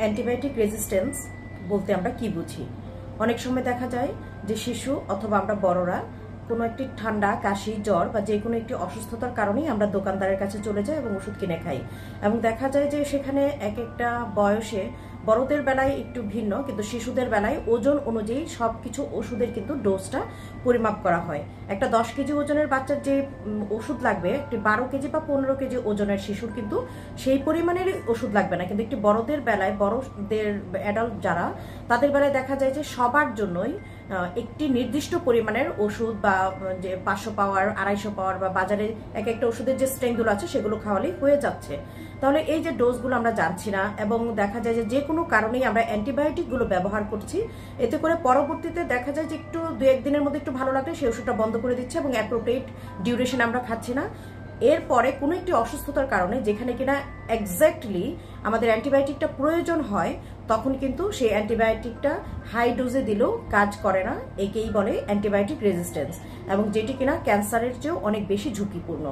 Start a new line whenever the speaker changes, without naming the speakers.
Antibiotic resistance বলতে আমরা কি বুঝি? অনেক সময় দেখা যায় যে শিশু অথবা আমরা বড়রা কোনো একটি ঠান্ডা, কাশি, জ্বর বা যে কোনো একটি অসুস্থতার কারণেই আমরা দোকানদারের কাছে চলে যাই এবং ওষুধ কিনে খাই। এবং দেখা যায় যে সেখানে এক একটা বয়সে বড়দের বেলায় একটু ভিন্ন, কিন্তু শিশুদের বেলায় ওজন অনুযায়ী সবকিছু ওষুধের কিন্তু ডোজটা পরিমাপ করা হয়। একটা 10 কেজি ওজনের বাচ্চার যে ওষুধ লাগবে, একটি 12 কেজি বা 15 কেজি ওজনের শিশুর কিন্তু সেই পরিমাণের ওষুধ লাগবে না। কিন্তু একটি বড়দের বেলায়, বড়দের অ্যাডাল্ট যারা, তাদের বেলায় দেখা যায় যে সবার জন্যই একটি নির্দিষ্ট পরিমাণের ওষুধ বা যে 500 পাওয়ার, 250 পাওয়ার বা বাজারে এক একটা ওষুধের যে স্ট্রেংগুলো আছে সেগুলো খাওয়ালেই হয়ে যাচ্ছে। তাহলে এই যে ডোজগুলো আমরা জানছি না এবং দেখা যায় যে কোনো কারণেই আমরা অ্যান্টিবায়োটিকগুলো ব্যবহার করছি, এতে করে পরবর্তীতে দেখা যায় যে একটু 2-1 দিনের মধ্যে একটু ভালো লাগলে সেই ওষুধটা বন্ধ করে দিচ্ছে এবং অ্যাপ্রোপ্রিয়েট ডিউরেশন আমরা খাচ্ছি না। এরপরে কোনো একটি অসুস্থতার কারণে যেখানে কিনা এক্স্যাক্টলি আমাদের অ্যান্টিবায়োটিকটা প্রয়োজন হয়, তখন কিন্তু সেই অ্যান্টিবায়োটিকটা হাই ডোজে দিলেও কাজ করে না। একেই বলে অ্যান্টিবায়োটিক রেজিস্ট্যান্স, এবং যেটি কিনা ক্যান্সারের চেয়েও অনেক বেশি ঝুঁকিপূর্ণ।